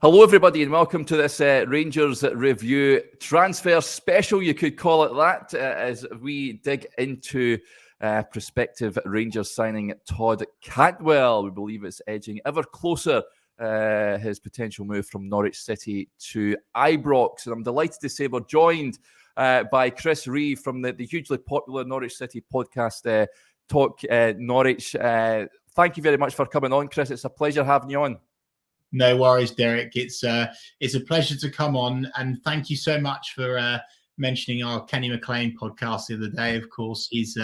Hello, everybody, and welcome to this Rangers Review transfer special, you could call it that, as we dig into prospective Rangers signing Todd Cantwell. We believe it's edging ever closer, his potential move from Norwich City to Ibrox. And I'm delighted to say we're joined by Chris Reeve from the hugely popular Norwich City podcast, Talk Norwich. Thank you very much for coming on, Chris. It's a pleasure having you on. No worries, Derek. It's a pleasure to come on, and thank you so much for mentioning our Kenny McLean podcast the other day. Of course, he's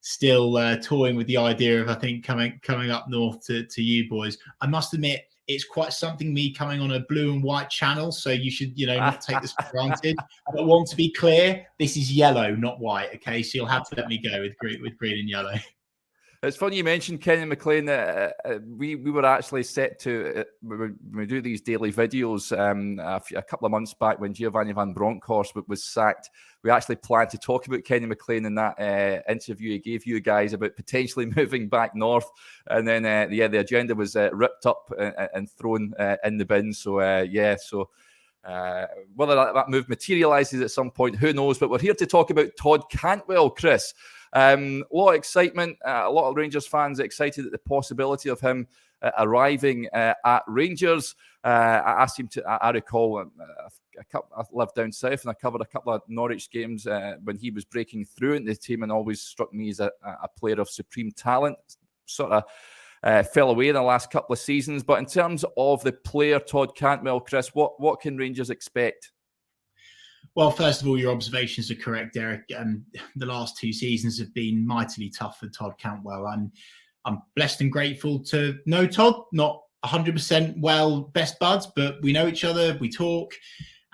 still toying with the idea of, I think, coming up north to you boys. I must admit, it's quite something, me coming on a blue and white channel, so you should, not take this for granted. I want to be clear, this is yellow, not white, okay? So you'll have to let me go with green and yellow. It's funny you mentioned Kenny McLean. We were actually set to, when we do these daily videos, a couple of months back when Giovanni van Bronckhorst was sacked, we actually planned to talk about Kenny McLean in that interview he gave you guys about potentially moving back north. And then, the agenda was ripped up and thrown in the bin. So, whether that move materialises at some point, who knows? But we're here to talk about Todd Cantwell, Chris. A lot of excitement, a lot of Rangers fans excited at the possibility of him arriving at Rangers. I asked him to, I recall, I lived down south and I covered a couple of Norwich games when he was breaking through in the team, and always struck me as a player of supreme talent. Sort of fell away in the last couple of seasons. But in terms of the player Todd Cantwell, Chris, what can Rangers expect? Well, first of all, your observations are correct, Derek. The last two seasons have been mightily tough for Todd Cantwell. I'm blessed and grateful to know Todd. Not 100% well, best buds, but we know each other. We talk.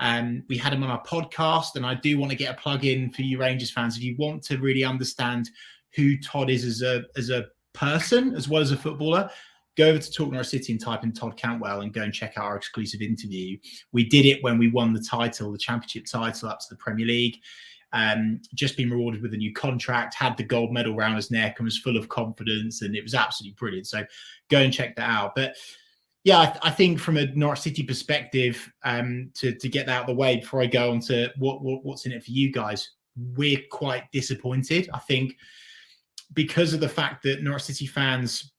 We had him on our podcast, and I do want to get a plug in for you Rangers fans. If you want to really understand who Todd is as a person as well as a footballer, go over to Talk Norwich City and type in Todd Cantwell and go and check out our exclusive interview. We did it when we won the championship title up to the Premier League. Just been rewarded with a new contract, had the gold medal around his neck and was full of confidence, and it was absolutely brilliant. So go and check that out. But yeah, I think from a Norwich City perspective, to get that out of the way before I go on to what's in it for you guys, we're quite disappointed. I think because of the fact that Norwich City fans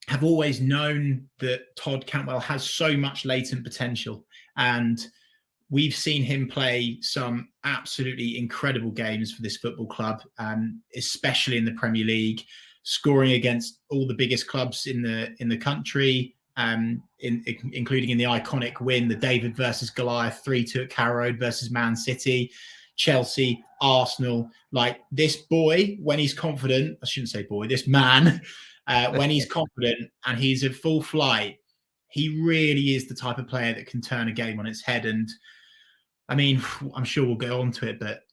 have always known that Todd Cantwell has so much latent potential, and we've seen him play some absolutely incredible games for this football club, especially in the Premier League, scoring against all the biggest clubs in the country, including in the iconic win, the David versus Goliath 3-2 at Carrow Road versus Man City, Chelsea, Arsenal. Like, this boy, when he's confident, I shouldn't say boy, this man, when he's confident and he's in full flight, he really is the type of player that can turn a game on its head. And I mean, I'm sure we'll go on to it, but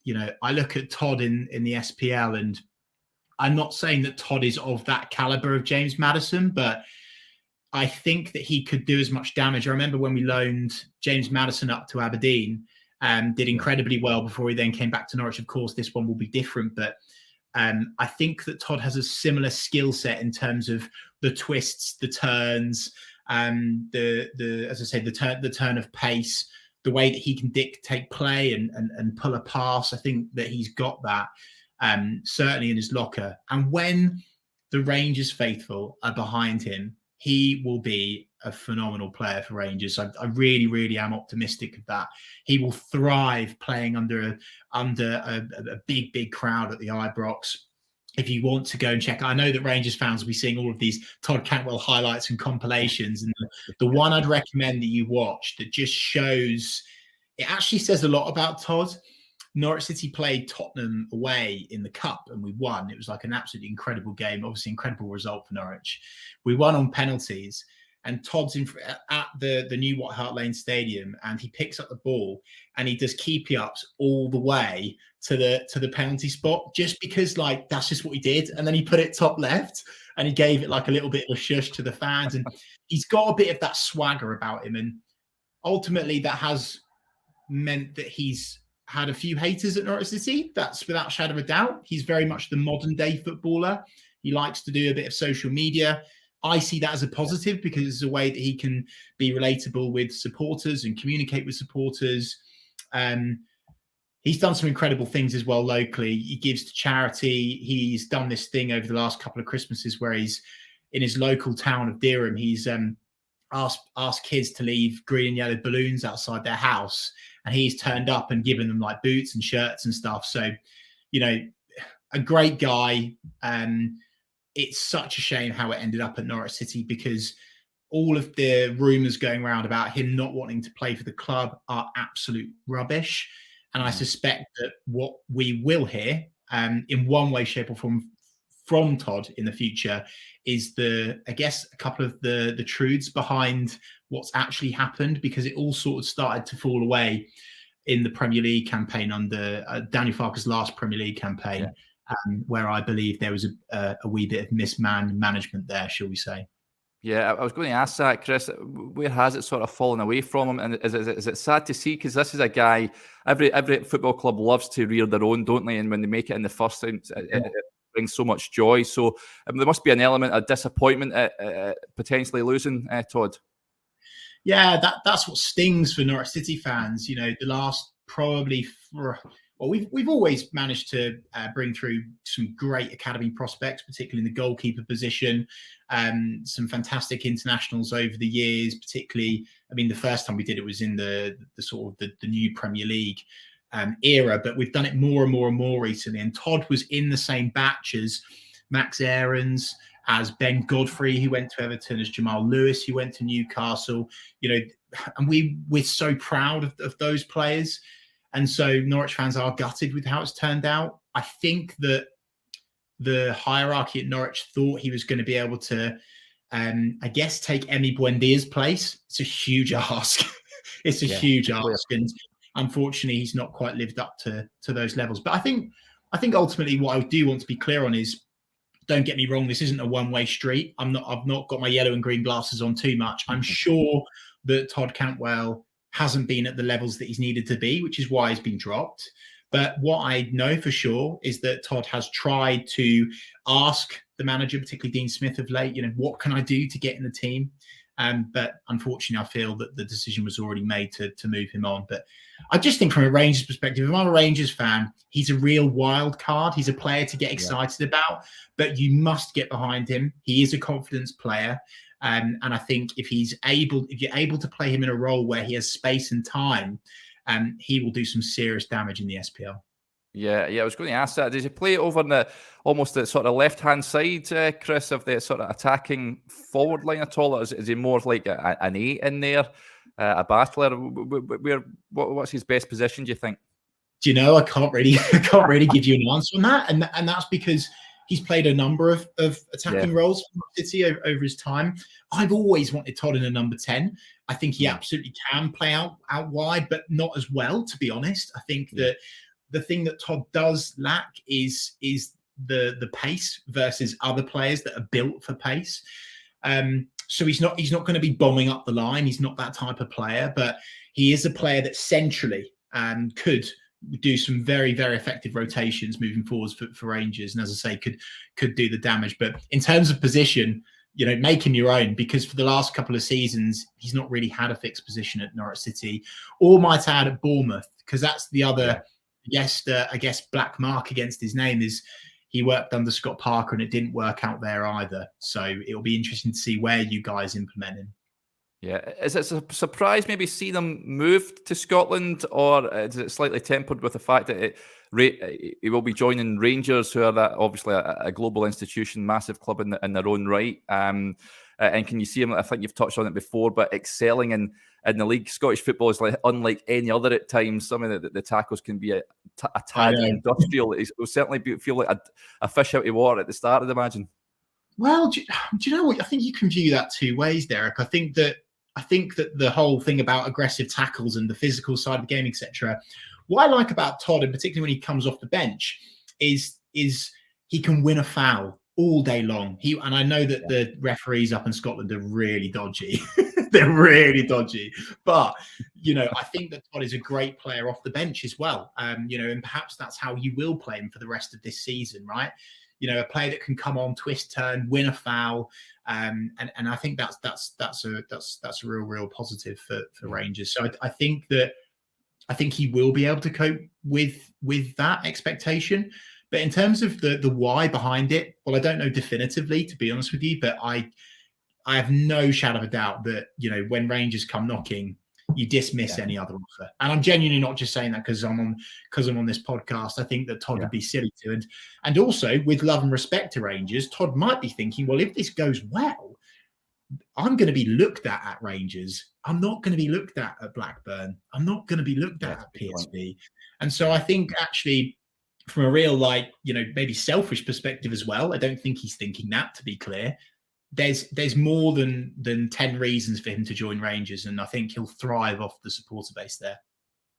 I look at Todd in the SPL, and I'm not saying that Todd is of that caliber of James Maddison, but I think that he could do as much damage. I remember when we loaned James Maddison up to Aberdeen, did incredibly well before he then came back to Norwich. Of course, this one will be different, but I think that Todd has a similar skill set in terms of the twists, the turns, the turn of pace, the way that he can dictate play and pull a pass. I think that he's got that certainly in his locker. And when the Rangers faithful are behind him, he will be a phenomenal player for Rangers. I really, really am optimistic of that. He will thrive playing under a big, big crowd at the Ibrox. If you want to go and check, I know that Rangers fans will be seeing all of these Todd Cantwell highlights and compilations. And the one I'd recommend that you watch that just shows, it actually says a lot about Todd. Norwich City played Tottenham away in the cup and we won. It was like an absolutely incredible game, obviously incredible result for Norwich. We won on penalties, and Todd's at the new White Hart Lane Stadium, and he picks up the ball and he does keepy ups all the way to the penalty spot, just because like that's just what he did. And then he put it top left and he gave it like a little bit of a shush to the fans, and he's got a bit of that swagger about him. And ultimately that has meant that he's had a few haters at Norwich City. That's without a shadow of a doubt. He's very much the modern day footballer. He likes to do a bit of social media. I see that as a positive because it's a way that he can be relatable with supporters and communicate with supporters. He's done some incredible things as well locally. He gives to charity. He's done this thing over the last couple of Christmases where he's in his local town of Dereham. He's asked kids to leave green and yellow balloons outside their house, and he's turned up and given them like boots and shirts and stuff. So, a great guy. It's such a shame how it ended up at Norwich City because all of the rumours going around about him not wanting to play for the club are absolute rubbish. And I suspect that what we will hear in one way, shape or form from Todd in the future is a couple of the truths behind what's actually happened, because it all sort of started to fall away in the Premier League campaign under Daniel Farke's last Premier League campaign, where I believe there was a wee bit of mismanagement there, shall we say. Yeah, I was going to ask that, Chris. Where has it sort of fallen away from him? And is it sad to see? Because this is a guy, every football club loves to rear their own, don't they? And when they make it in the first round, it brings so much joy. So there must be an element of disappointment at potentially losing Todd. Yeah, that's what stings for Norwich City fans. The last probably we've always managed to bring through some great academy prospects, particularly in the goalkeeper position. Some fantastic internationals over the years, particularly. I mean, the first time we did it was in the sort of the new Premier League era, but we've done it more and more and more recently. And Todd was in the same batch as Max Aarons, as Ben Godfrey, who went to Everton, as Jamal Lewis, who went to Newcastle. And we're so proud of those players. And so Norwich fans are gutted with how it's turned out. I think that the hierarchy at Norwich thought he was going to be able to, take Emi Buendia's place. It's a huge ask. It's a huge ask. And unfortunately, he's not quite lived up to those levels. But I think ultimately what I do want to be clear on is, don't get me wrong, this isn't a one-way street. I've not got my yellow and green glasses on too much. I'm sure that Todd Cantwell hasn't been at the levels that he's needed to be, which is why he's been dropped. But what I know for sure is that Todd has tried to ask the manager, particularly Dean Smith of late, what can I do to get in the team? But unfortunately, I feel that the decision was already made to move him on. But I just think from a Rangers perspective, if I'm a Rangers fan, he's a real wild card. He's a player to get excited about, but you must get behind him. He is a confidence player. And I think if you're able to play him in a role where he has space and time, he will do some serious damage in the SPL. Yeah, I was going to ask that. Did you play over on almost the sort of left-hand side, Chris, of the sort of attacking forward line at all? Or is he more like an 8 in there, a battler? What's his best position, do you think? Do you know, I can't really give you an answer on that. And that's because he's played a number of attacking roles for City over his time. I've always wanted Todd in a number 10. I think he absolutely can play out wide, but not as well, to be honest. I think that the thing that Todd does lack is the pace versus other players that are built for pace. So he's not going to be bombing up the line. He's not that type of player, but he is a player that centrally could do some very, very effective rotations moving forwards for Rangers. And as I say, could do the damage. But in terms of position, make him your own, because for the last couple of seasons, he's not really had a fixed position at Norwich City, or might add at Bournemouth, because that's the other, black mark against his name is he worked under Scott Parker and it didn't work out there either. So it'll be interesting to see where you guys implement him. Yeah, is it a surprise maybe see them move to Scotland, or is it slightly tempered with the fact that he will be joining Rangers, who are obviously a global institution, massive club in their own right? And can you see him? I think you've touched on it before, but excelling in the league. Scottish football is unlike any other at times. Some of the tackles can be a tad industrial. It will certainly feel like a fish out of water at the start, I'd imagine. Well, do you know what? I think you can view that two ways, Derek. I think that the whole thing about aggressive tackles and the physical side of the game, etc. What I like about Todd, and particularly when he comes off the bench, is he can win a foul all day long. And I know that the referees up in Scotland are really dodgy. They're really dodgy. But, I think that Todd is a great player off the bench as well. And perhaps that's how you will play him for the rest of this season, right? a player that can come on, twist, turn, win a foul, and I think that's a real positive for Rangers. So I think he will be able to cope with that expectation. But in terms of the why behind it, well, I don't know definitively, to be honest with you, but I have no shadow of a doubt that, when Rangers come knocking, you dismiss any other offer. And I'm genuinely not just saying that because I'm on this podcast. I think that Todd would be silly to. And also, with love and respect to Rangers, Todd might be thinking, well, if this goes well, I'm going to be looked at Rangers. I'm not going to be looked at Blackburn. I'm not going to be looked at PSV. And so I think actually, from a real, maybe selfish perspective as well, I don't think he's thinking that, to be clear. There's more than 10 reasons for him to join Rangers, and I think he'll thrive off the supporter base there.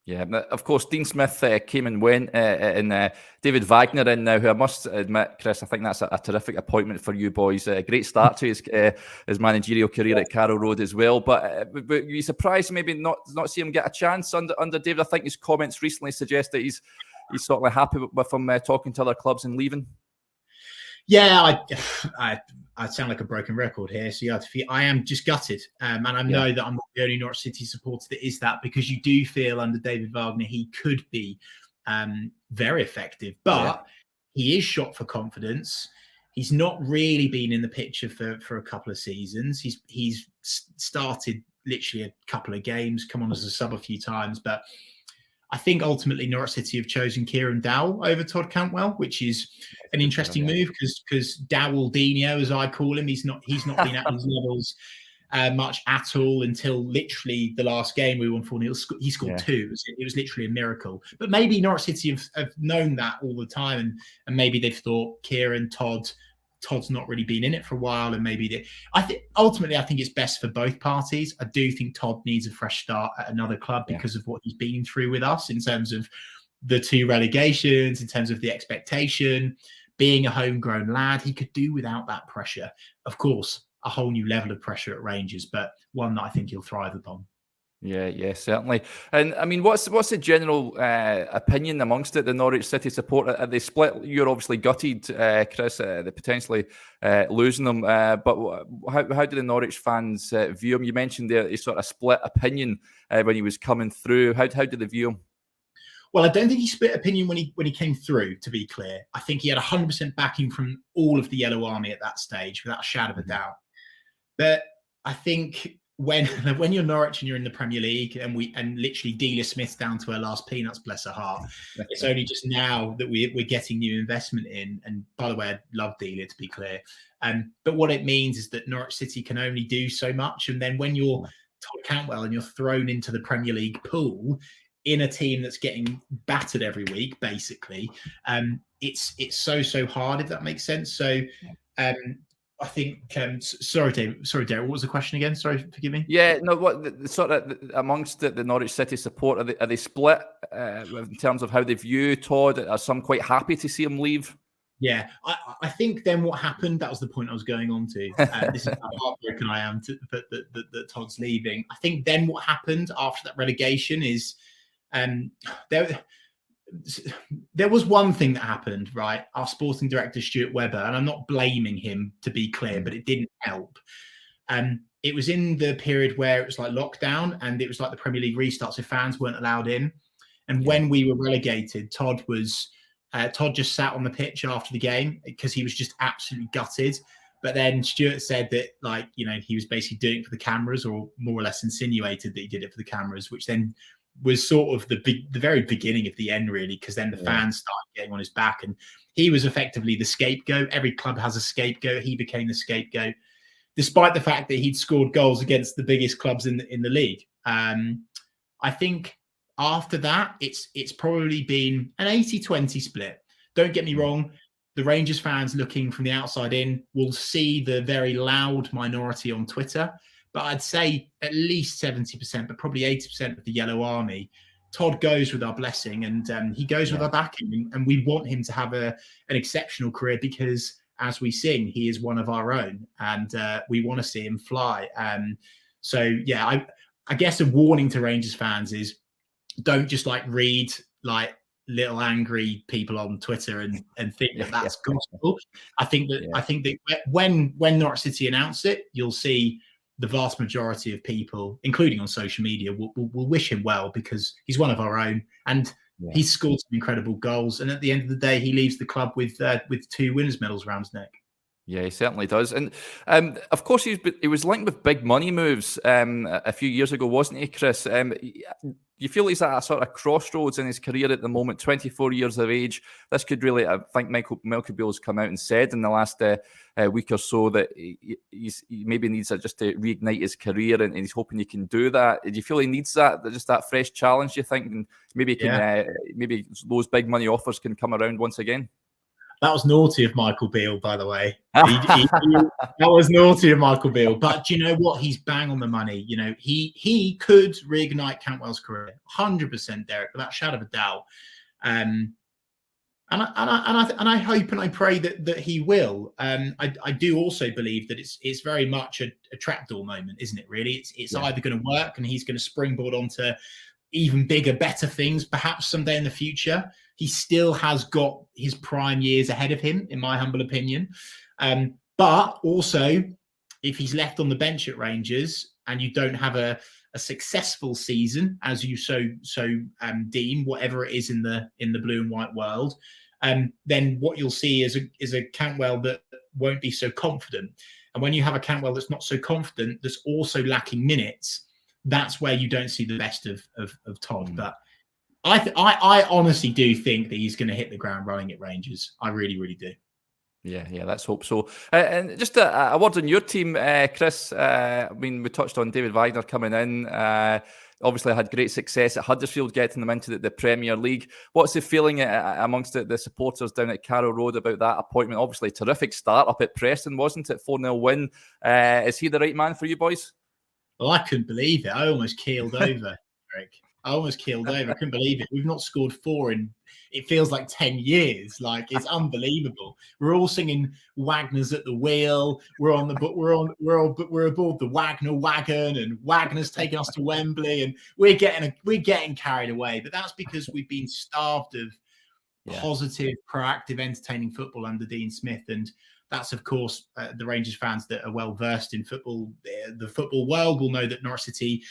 Yeah, of course, Dean Smith came and went, and David Wagner in now, who I must admit, Chris, I think that's a terrific appointment for you boys. A great start to his managerial career at Carrow Road as well. But you surprised maybe not see him get a chance under David? I think his comments recently suggest that he's sort of happy with him talking to other clubs and leaving. Yeah, I sound like a broken record here. So yeah, I am just gutted. And I know that I'm not the only Norwich City supporter that is that, because you do feel under David Wagner, he could be very effective, but he is shot for confidence. He's not really been in the picture for a couple of seasons. He's started literally a couple of games, come on as a sub a few times, but I think ultimately Norwich City have chosen Kieran Dowell over Todd Cantwell, which is an interesting move because Dowell-dino, as I call him, he's not been at his levels much at all until literally the last game we won 4-0. He scored 2. It was literally a miracle. But maybe Norwich City have known that all the time, and maybe they've thought Kieran, Todd's not really been in it for a while, and maybe I think it's best for both parties. I do think Todd needs a fresh start at another club because of what he's been through with us in terms of the 2 relegations, in terms of the expectation, being a homegrown lad. He could do without that pressure. Of course, a whole new level of pressure at Rangers, but one that I think he'll thrive upon. Yeah, certainly. And I mean, what's the general opinion amongst it, the Norwich City support? Are they split? You're obviously gutted, Chris, they potentially losing them. But how do the Norwich fans view him? You mentioned there a sort of split opinion when he was coming through. How did they view him? Well, I don't think he split opinion when he came through, to be clear. I think he had 100% backing from all of the Yellow Army at that stage, without a shadow of a doubt. But I think when you're Norwich and you're in the Premier League and literally Delia Smith's down to her last peanuts, bless her heart, it's only just now that we're getting new investment in. And by the way, I love Delia, to be clear. But what it means is that Norwich City can only do so much. And then when you're Todd Cantwell and you're thrown into the Premier League pool in a team that's getting battered every week, basically, it's so hard, if that makes sense. So I think, sorry, Derek, what was the question again? Sorry, forgive me. Yeah, no, what sort of amongst the Norwich City support, are they split in terms of how they view Todd? Are some quite happy to see him leave? Yeah, I think then what happened, that was the point I was going on to. This is how heartbroken I am that Todd's leaving. I think then what happened after that relegation is there was one thing that happened, right? Our sporting director, Stuart Webber, and I'm not blaming him, to be clear, but it didn't help. It was in the period where it was like lockdown and it was like the Premier League restart, so fans weren't allowed in. And when we were relegated, Todd just sat on the pitch after the game because he was just absolutely gutted. But then Stuart said that, he was basically doing it for the cameras, or more or less insinuated that he did it for the cameras, which then was sort of the very beginning of the end, really, because then the fans started getting on his back and he was effectively the scapegoat. Every club has a scapegoat. He became the scapegoat, despite the fact that he'd scored goals against the biggest clubs in the league. I think after that, it's probably been an 80-20 split. Don't get me wrong. The Rangers fans looking from the outside in will see the very loud minority on Twitter. But I'd say at least 70%, but probably 80% of the Yellow Army, Todd goes with our blessing and he goes with our backing. And we want him to have an exceptional career because, as we sing, he is one of our own and we want to see him fly. I guess a warning to Rangers fans is don't just read little angry people on Twitter and think that that's gospel. I think that when Norwich City announce it, you'll see the vast majority of people, including on social media, will wish him well, because he's one of our own, and he's scored some incredible goals. And at the end of the day, he leaves the club with 2 winners' medals around his neck. Yeah, he certainly does. And of course, he was linked with big money moves a few years ago, wasn't he, Chris? You feel he's at a sort of crossroads in his career at the moment, 24 years of age. This could really, I think Michael Beale's come out and said in the last week or so that he maybe needs just to reignite his career, and he's hoping he can do that. Do you feel he needs just that fresh challenge, do you think? And maybe maybe those big money offers can come around once again? That was naughty of Michael Beale, by the way. That was naughty of Michael Beale. But do you know what? He's bang on the money. You know, he could reignite Cantwell's career, 100%, Derek, without a shadow of a doubt. And I hope and I pray that he will. I do also believe that it's very much a trapdoor moment, isn't it? Really, it's either going to work and he's going to springboard onto even bigger, better things, perhaps someday in the future. He still has got his prime years ahead of him, in my humble opinion. But also, if he's left on the bench at Rangers and you don't have a successful season, as you so deem, whatever it is in the blue and white world, then what you'll see is a Cantwell that won't be so confident. And when you have a Cantwell that's not so confident, that's also lacking minutes, that's where you don't see the best of Todd. But I honestly do think that he's going to hit the ground running at Rangers. I really, really do. Yeah, let's hope so. And just a word on your team, Chris. I mean, we touched on David Wagner coming in. Obviously, had great success at Huddersfield, getting them into the Premier League. What's the feeling amongst the supporters down at Carrow Road about that appointment? Obviously, terrific start up at Preston, wasn't it? 4-0 win. Is he the right man for you boys? Well, I couldn't believe it. I almost keeled over, Eric. I almost keeled over. I couldn't believe it. We've not scored 4 in, it feels like 10 years. Like, it's unbelievable. We're all singing Wagner's at the wheel. We're aboard the Wagner wagon, and Wagner's taking us to Wembley, and we're getting carried away. But that's because we've been starved of positive, proactive, entertaining football under Dean Smith. And that's, of course, the Rangers fans that are well versed in football. The football world will know that Norwich City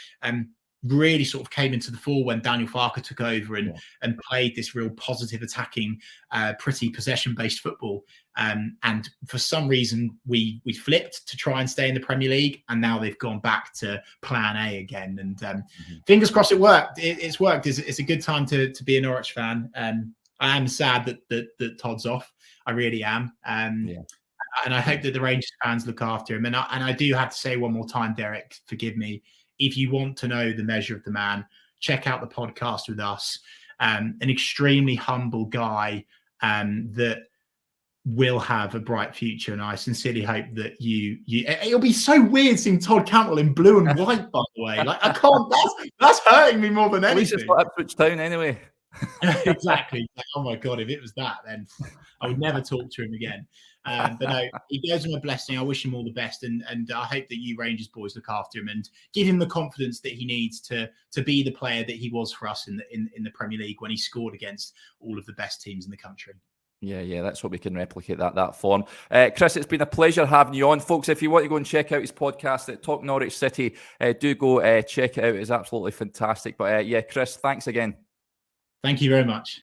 really sort of came into the fore when Daniel Farke took over and played this real positive, attacking, pretty possession-based football. And for some reason, we flipped to try and stay in the Premier League, and now they've gone back to Plan A again. And fingers crossed, it worked. It's worked. It's a good time to be a Norwich fan. I am sad that Todd's off. I really am. And I hope that the Rangers fans look after him. And I do have to say one more time, Derek, forgive me. If you want to know the measure of the man, check out the podcast with us. An extremely humble guy that will have a bright future. And I sincerely hope that it'll be so weird seeing Todd Cantwell in blue and white, by the way. Like, I can't, that's hurting me more than anything. At least it's not Ipswich Town anyway. Exactly. Oh my God, if it was that, then I would never talk to him again. But no, he goes him a blessing. I wish him all the best, and I hope that you Rangers boys look after him and give him the confidence that he needs to be the player that he was for us in the Premier League when he scored against all of the best teams in the country. Yeah, let's hope we can replicate that form. Chris, it's been a pleasure having you on. Folks, if you want to go and check out his podcast at Talk Norwich City, do go check it out. It's absolutely fantastic. But Chris, thanks again. Thank you very much.